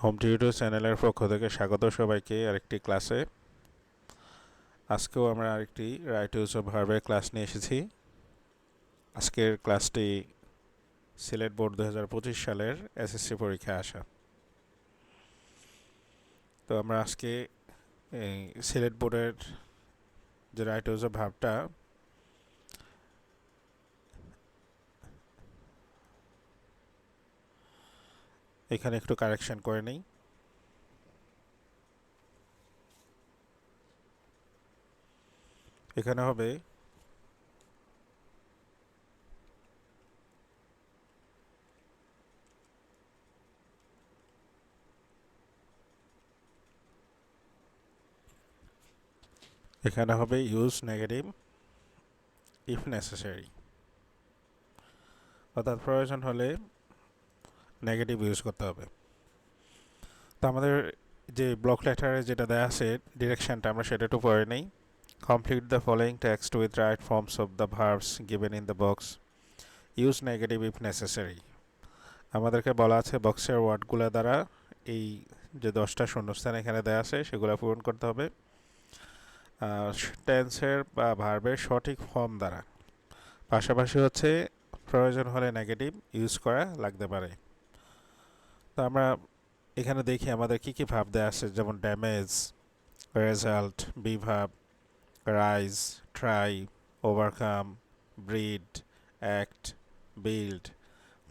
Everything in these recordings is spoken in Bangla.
হোম টিউটর চ্যানেলের পক্ষ থেকে স্বাগত সবাইকে আরেকটি ক্লাসে। আজকেও আমরা আরেকটি রাইট ইউজ অফ ভার্বের ক্লাস নিয়ে এসেছি। আজকের ক্লাসটি সিলেট বোর্ড 2025 সালের এসএসসি পরীক্ষায় আসা। তো আমরা আজকে এই সিলেট বোর্ডের যে রাইট ইউজ অফ ভার্বটা এখানে একটু কারেকশন করে নেই। এখানে হবে ইউজ নেগেটিভ ইফ নেসেসারি, অর্থাৎ প্রয়োজন হলে নেগেটিভ ইউজ করতে হবে। তো আমাদের যে ব্লক লেটারে যেটা দেওয়া আছে ডিরেকশনটা আমরা সেটা একটু পড়ে নেই। Complete the following text with right forms of the verbs given in the box. Use negative if necessary. আমাদেরকে বলা আছে বক্সের ওয়ার্ডগুলো দ্বারা এই যে 10টা শূন্যস্থান এখানে দেওয়া আছে সেগুলো পূরণ করতে হবে টেন্সের বা ভার্বের সঠিক ফর্ম দ্বারা। পাশাপাশি হচ্ছে প্রয়োজন হলে নেগেটিভ ইউজ করা লাগতে পারে। তো আমরা এখানে দেখি আমাদের কি কি ভাব দেওয়া আছে, যেমন ড্যামেজ, রেজাল্ট, বি ভাব, rise, try, overcome, breed, act, build,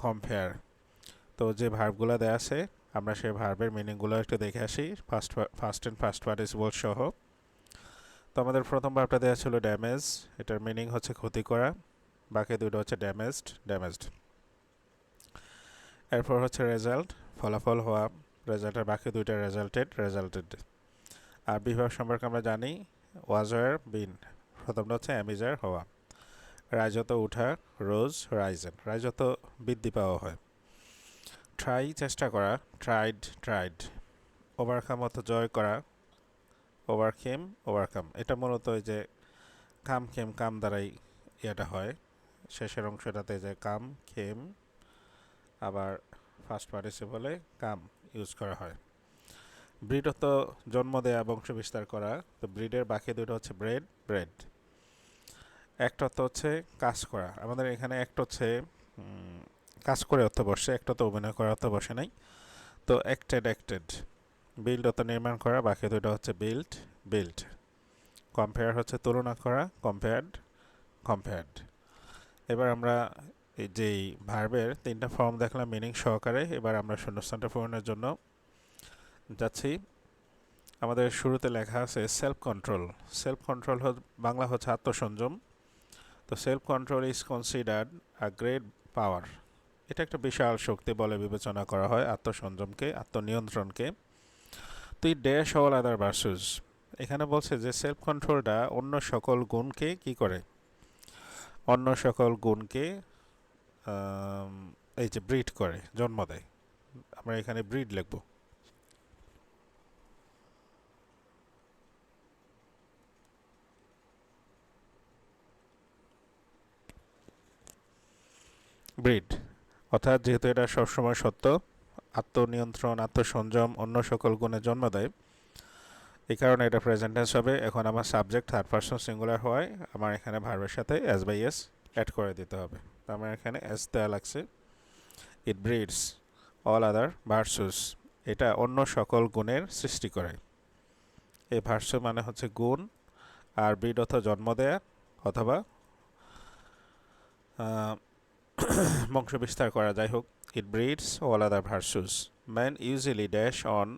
compare. তো যে ভার্বগুলো দেওয়া আছে আমরা সেই ভার্বের মিনিংগুলো একটু দেখে আসি ফার্স্ট অ্যান্ড ফার্স্ট পার্টিসিপল সহ। তো আমাদের প্রথম ভার্বটা দেওয়া ছিল ড্যামেজ, এটার মিনিং হচ্ছে ক্ষতি করা, বাকি দুটো হচ্ছে ড্যামেজড। এরপর হচ্ছে রেজাল্ট, ফলাফল হওয়া, রেজাল্টের বাকি দুইটা রেজাল্টেড। আর বিভাগ সম্পর্কে আমরা জানি ওয়াজার বিন, প্রথমটা হচ্ছে অ্যামিজার হওয়া। রাইজত উঠা, রোজ রাইজত বৃদ্ধি পাওয়া হয়। ট্রাই চেষ্টা করা, ট্রাইড। ওভারকাম অর্থ জয় করা, ওভারকাম। এটা মূলত এই যে কাম দ্বারাই এটা হয়, শেষের অংশটাতে যে খেম, আবার ফার্স্ট পার্টিসিপলে কাম ইউজ করা হয়। ব্রিড অর্থ জন্ম দেয়া, বংশ বিস্তার করা। তো ব্রিডের বাকি দুটো হচ্ছে ব্রেড। একটা অর্থ হচ্ছে কাজ করা, আমাদের এখানে একটা হচ্ছে কাজ করে অর্থ বসে, একটা তো অভিনয় করা অর্থ বসে নাই। তো অ্যাক্টেড। বিল্ড অর্থ নির্মাণ করা, বাকি দুটো হচ্ছে বিল্ড। কম্পেয়ার হচ্ছে তুলনা করা, কম্পেয়ার্ড। এবার আমরা এই যেই ভার্বের 3টা ফর্ম দেখলাম মিনিং সহকারে, এবার আমরা শূন্যস্থানটা পূরণের জন্য যাচ্ছি। আমাদের শুরুতে লেখা আছে সেলফ কন্ট্রোল বাংলা হচ্ছে আত্মসংযম। তো self control is considered a great power, এটা একটা বিশাল শক্তি বলে বিবেচনা করা হয় আত্মসংযমকে, আত্মনিয়ন্ত্রণকে। তো এই ড্যাশ অল আদার ভার্সেস, এখানে বলছে যে সেলফ কন্ট্রোলটা অন্য সকল গুণকে কি করে, অন্য সকল গুণকে এই যে ব্রিড করে, জন্ম দেয়। আমরা এখানে ব্রিড লিখব। ব্রিড অর্থাৎ যেহেতু এটা সবসময় সত্য, আত্মনিয়ন্ত্রণ, আত্মসংযম অন্য সকল গুণে জন্ম দেয়, এই কারণে এটা প্রেজেন্ট টেন্স হবে। এখন আমার সাবজেক্ট থার্ড পারসন সিঙ্গুলার হয়, আমার এখানে ভার্বের সাথে এস বাই এস অ্যাড করে দিতে হবে। তো আমার এখানে এস দেওয়া লাগছে। ইট ব্রিডস অল আদার ভার্সুস, এটা অন্য সকল গুণের সৃষ্টি করে। এই ভার্সু মানে হচ্ছে গুণ, আর ব্রিড অর্থ জন্ম দেয়া অথবা বংশ বিস্তার করা, যাই হোক। It breeds all other versus. Man usually dash on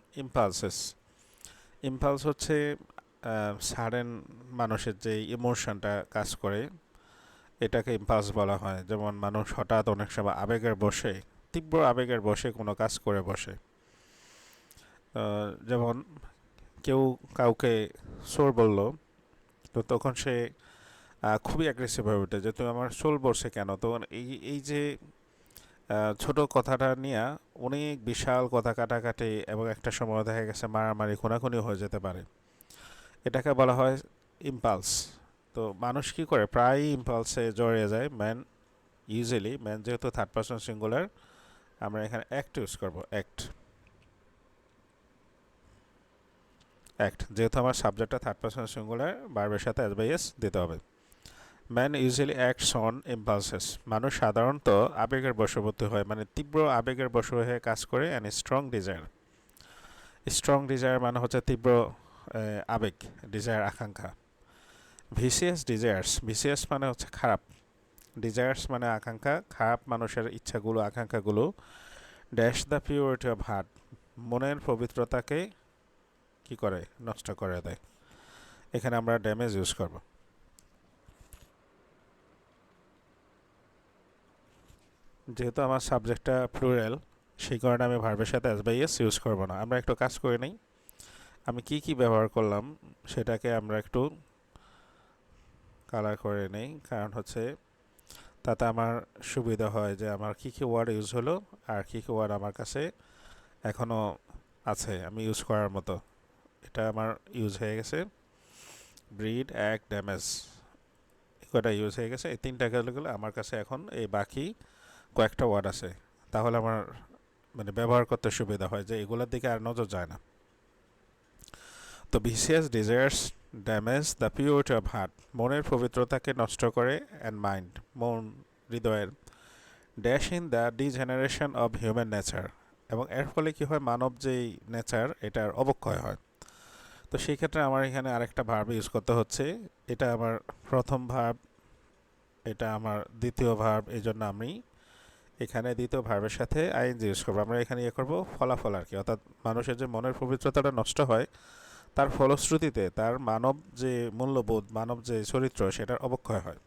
impulse হচ্ছে সাডেন মানুষের যে ইমোশনটা কাজ করে, এটাকে ইম্পালস বলা হয়। যেমন মানুষ হঠাৎ অনেক সময় তীব্র আবেগের বশে কোনো কাজ করে বসে। যেমন কেউ কাউকে চোর বলল, তো তখন সে খুবই অ্যাগ্রেসিভ হয়ে ওঠে যে তুমি আমার চোর বলছে কেন। তো এই যে ছোট কথাটা নিয়ে অনেক বিশাল কথা কাটাকাটি এবং একটা সময় দেখা গেছে মারামারি খুনাখুনি হয়ে যেতে পারে, এটাকে বলা হয় ইম্পালস। তো মানুষ কি করে, প্রায়ই ইম্পালসে জড়িয়ে যায়। ম্যান যেহেতু থার্ড পারসন সিঙ্গুলার, আমরা এখানে অ্যাক্ট ইউজ করবো, অ্যাক্ট। অ্যাক্ট, যেহেতু আমার সাবজেক্টটা থার্ড পারসন সিঙ্গুলার, ভার্বের সাথে এস বাই এস দিতে হবে। Man usually acts on impulses, মানুষ সাধারণত আবেগের বশবর্তী হয়, মানে তীব্র আবেগের বশ হয়ে কাজ করে। And strong desire, strong desire মানে হচ্ছে তীব্র আবেগ, ডিজায়ার আকাঙ্ক্ষা। ভিসিএস ডিজায়ার্স, ভিসিএস মানে হচ্ছে খারাপ, ডিজায়ার্স মানে আকাঙ্ক্ষা, খারাপ মানুষের ইচ্ছাগুলো আকাঙ্ক্ষাগুলো dash the purity of heart, মনের পবিত্রতাকে কি করে, নষ্ট করে দেয়। এখানে আমরা ড্যামেজ ইউজ করব। যেহেতু আমার সাবজেক্টটা প্লুরাল, সেই কারণে আমি ভার্বের সাথে এস বাই এস ইউজ করবো না। আমরা একটু কাজ করে নিই, আমি কি কি ব্যবহার করলাম সেটাকে আমরা একটু কালার করে নেই, কারণ হচ্ছে তাতে আমার সুবিধা হয় যে আমার কি কি ওয়ার্ড ইউজ হলো আর কি কি ওয়ার্ড আমার কাছে এখনও আছে আমি ইউজ করার মতো। এটা আমার ইউজ হয়ে গেছে, ব্রিড, অ্যাক্ট, ড্যামেজ, কয়টা ইউজ হয়ে গেছে। এই তিনটা গেলে আমার কাছে এখন এই বাকি কয়েকটা ওয়ার্ড আছে, তাহলে আমার মানে ব্যবহার করতে সুবিধা হয়, যে এগুলোর দিকে আর নজর যায় না। তো vicious desires damage the purity of heart, মনের পবিত্রতাকে নষ্ট করে, অ্যান্ড মাইন্ড, মন, হৃদয়ের, dash in the degeneration of human nature, এবং এর ফলে কি হয়, মানব যেই নেচার এটার অবক্ষয় হয়। তো সেই ক্ষেত্রে আমার এখানে আরেকটা ভার্ব ইউজ করতে হচ্ছে, এটা আমার প্রথম ভার্ব, এটা আমার দ্বিতীয় ভার্ব, এই জন্য আমি এখানে দ্বিতীয় ভার্বের সাথে আইএনজি ইউজ করবো। আমরা এখানে ইয়ে করবো ফলাফল আর কি, অর্থাৎ মানুষের যে মনের পবিত্রতাটা নষ্ট হয় তার ফলশ্রুতিতে তার মানব যে মূল্যবোধ, মানব যে চরিত্র সেটার অবক্ষয় হয়।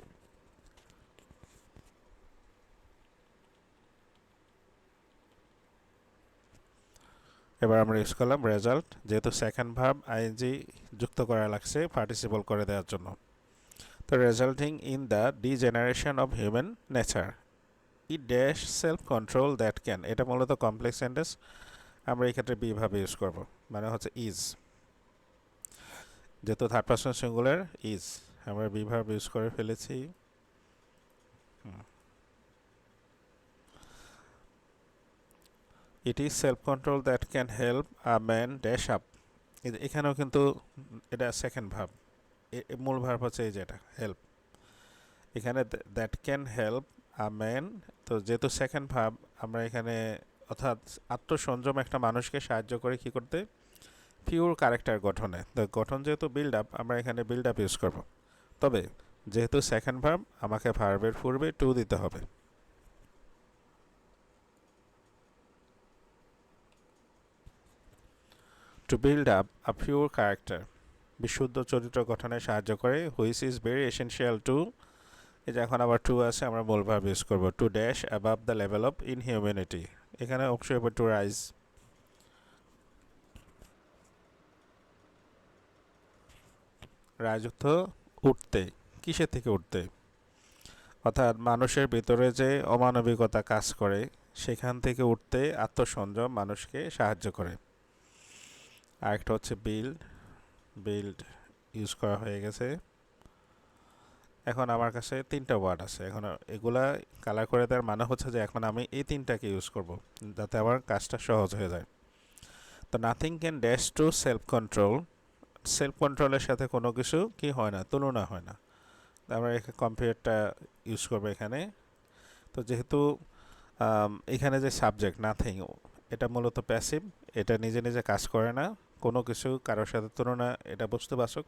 এবার আমরা ইউজ করলাম রেজাল্ট, যেহেতু সেকেন্ড ভার্ব আইএনজি যুক্ত করা লাগছে পার্টিসিপল করে দেওয়ার জন্য। তো resulting in the degeneration of human nature, E dash self control that can, এটা মূলত কমপ্লেক্স সেন্টেন্স, আমরা এই ক্ষেত্রে বি ভাবে ইউজ করব, মানে হচ্ছে ইজ, যেহেতু থার্ড পারসন সিঙ্গুলার ইজ, আমরা বি ভার্ব ইউজ করে ফেলেছি। It is self control that can help a man dash up, এখানেও কিন্তু এটা সেকেন্ড ভার্ব, মূল ভার্ব হচ্ছে এই যেটা হেল্প, এখানে that can help a man, তো যেহেতু সেকেন্ড ভার্ব আমরা এখানে, অর্থাৎ আত্মসংযম একটা মানুষকে সাহায্য করে কি করতে, পিওর ক্যারেক্টার গঠনে। তো গঠন যেহেতু বিল্ড আপ, আমরা এখানে বিল্ড আপ ইউজ করব। তবে যেহেতু সেকেন্ড ভার্ব আমাকে ভার্বের পূর্বে টু দিতে হবে। To build up a pure character, বিশুদ্ধ চরিত্র গঠনে সাহায্য করে, which is very essential to, এই যে এখন আবার টু আছে, আমরা মূল ভার্ব ইউজ করব, to dash above the level of inhumanity, এখানে অবশ্যই হবে টু রাইজ, রাজত্ব উঠতে, কিসের থেকে উঠতে, অর্থাৎ মানুষের ভিতরে যে অমানবিকতা কাজ করে সেখান থেকে উঠতে আত্মসংযম মানুষকে সাহায্য করে। আরেকটা হচ্ছে বিল্ড, বিল্ড ইউজ করা হয়ে গেছে। এখন আমার কাছে তিনটা ওয়ার্ড আছে, এখন এগুলা কালার করে দেওয়ার মানে হচ্ছে যে এখন আমি এই তিনটাকে ইউজ করব যাতে আমার কাজটা সহজ হয়ে যায়। তো nothing can dash to self control, self কন্ট্রোলের সাথে কোনো কিছু কি হয় না, তুলনা হয় না, আমরা এখানে কম্পেয়ারটা ইউজ করবো এখানে। তো যেহেতু এখানে যে সাবজেক্ট নাথিং, এটা মূলত প্যাসিভ, এটা নিজে নিজে কাজ করে না, কোনো কিছু কারোর সাথে তুলনা, এটা বস্তুবাচক,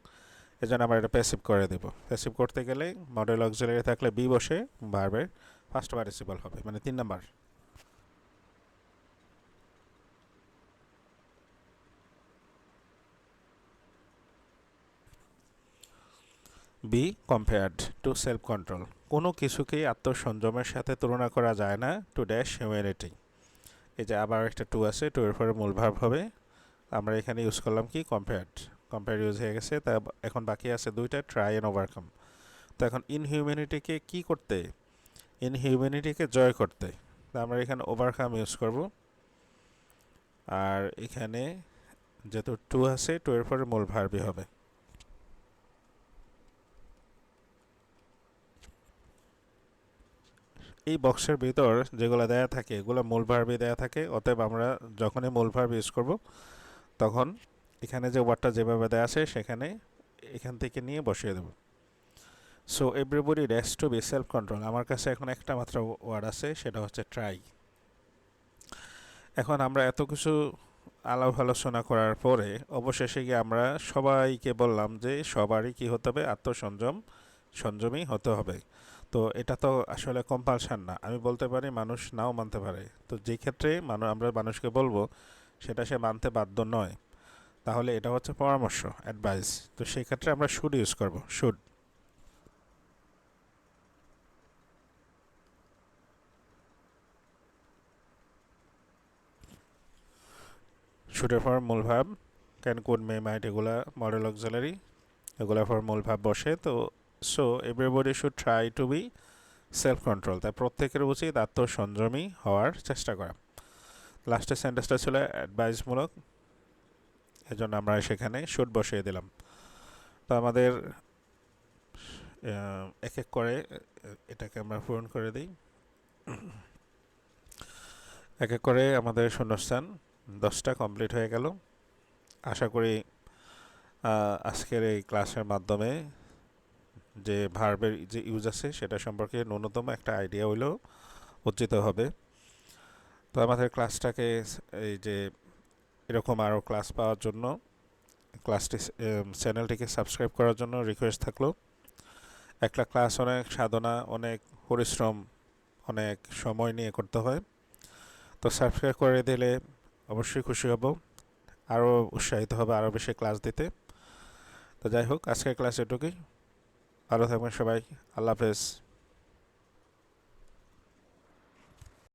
এই জন্য আমরা এটা প্যাসিভ করে দেব। প্যাসিভ করতে গেলে মডেল অক্সিলারি থাকলে বি বসে ভার্বের ফার্স্ট পার্টিসিপল হবে, মানে 3 number. B compared two self control, কোনো কিছুকেই আত্মসংযমের সাথে তুলনা করা যায় না, টু ড্যাশ হিউম্যানিটি, এই যে আবার একটা টু আছে, টু এর পরে মূল ভার্ব হবে, আমরা এখানে ইউজ করলাম কি কম্পেয়ার্ড, কম্পেয়ার ইউজ হয়ে গেছে। তা এখন বাকি আছে দুইটা, ট্রাই অ্যান্ড ওভারকাম। তো এখন ইনহিউম্যানিটিকে কি করতে, ইনহিউম্যানিটিকে জয় করতে, তো আমরা এখানে ওভারকাম ইউজ করব। আর এখানে যেহেতু টু আছে, টু এর পরে মূল ভার্বই হবে। এই বক্সের ভিতর যেগুলো দেয়া থাকে এগুলো মূল ভার্বই দেয়া থাকে, অতএব আমরা যখনই মূল ভার্ব ইউজ করব তখন এখানে যে ওয়ার্ডটা যেভাবে দেওয়া আছে সেখানে এখান থেকে নিয়ে বসিয়ে দেব। So everybody race to be self control. আমার কাছে এখন একটা মাত্র ওয়ার্ড আছে, সেটা হচ্ছে ট্রাই। এখন আমরা এত কিছু আলাপ আলোচনা করার পরে অবশেষে গিয়ে আমরা সবাইকে বললাম যে সবারই কি হতে হবে, সংযমী হতে হবে। তো এটা তো আসলে কম্পালশন না, আমি বলতে পারি মানুষ নাও মানতে পারে। তো যে ক্ষেত্রে আমরা মানুষকে বলবো সেটা সে মানতে বাধ্য নয়, তাহলে এটা হচ্ছে পরামর্শ, অ্যাডভাইস। তো সেই ক্ষেত্রে আমরা শুড ইউজ করব, শুড। শুডের ফর মূল ভাব, ক্যান, কুড, মে, মাইট এগুলা মডেল অক্সিলারি, এগুলা ফর মূল ভাব বসে। তো so everybody should try to be self control, তাই প্রত্যেকের উচিত আত্মসংযমী হওয়ার চেষ্টা করা। লাস্টের সেন্টেন্সটা ছিল অ্যাডভাইসমূলক, এজন্য আমরা সেখানে শুড বসিয়ে দিলাম। তো আমাদের এক এক করে এটাকে আমরা পূরণ করে দিই। এক এক করে আমাদের শূন্যস্থান 10টা কমপ্লিট হয়ে গেল। আশা করি আজকের এই ক্লাসের মাধ্যমে যে ভার্বের যে ইউজ আছে সেটা সম্পর্কে ন্যূনতম একটা আইডিয়া হইলেও অর্জিত হবে। তো আমাদের ক্লাসটাকে এই যে এরকম আরও ক্লাস পাওয়ার জন্য চ্যানেলটিকে সাবস্ক্রাইব করার জন্য রিকোয়েস্ট থাকলো। একটা ক্লাস অনেক সাধনা, অনেক পরিশ্রম, অনেক সময় নিয়ে করতে হয়। তো সাবস্ক্রাইব করে দিলে অবশ্যই খুশি হব, আরও উৎসাহিত হবে আরও বেশি ক্লাস দিতে। তো যাই হোক, আজকের ক্লাস এটুকুই। ভালো থাকবেন সবাই, আল্লাহ হাফেজ।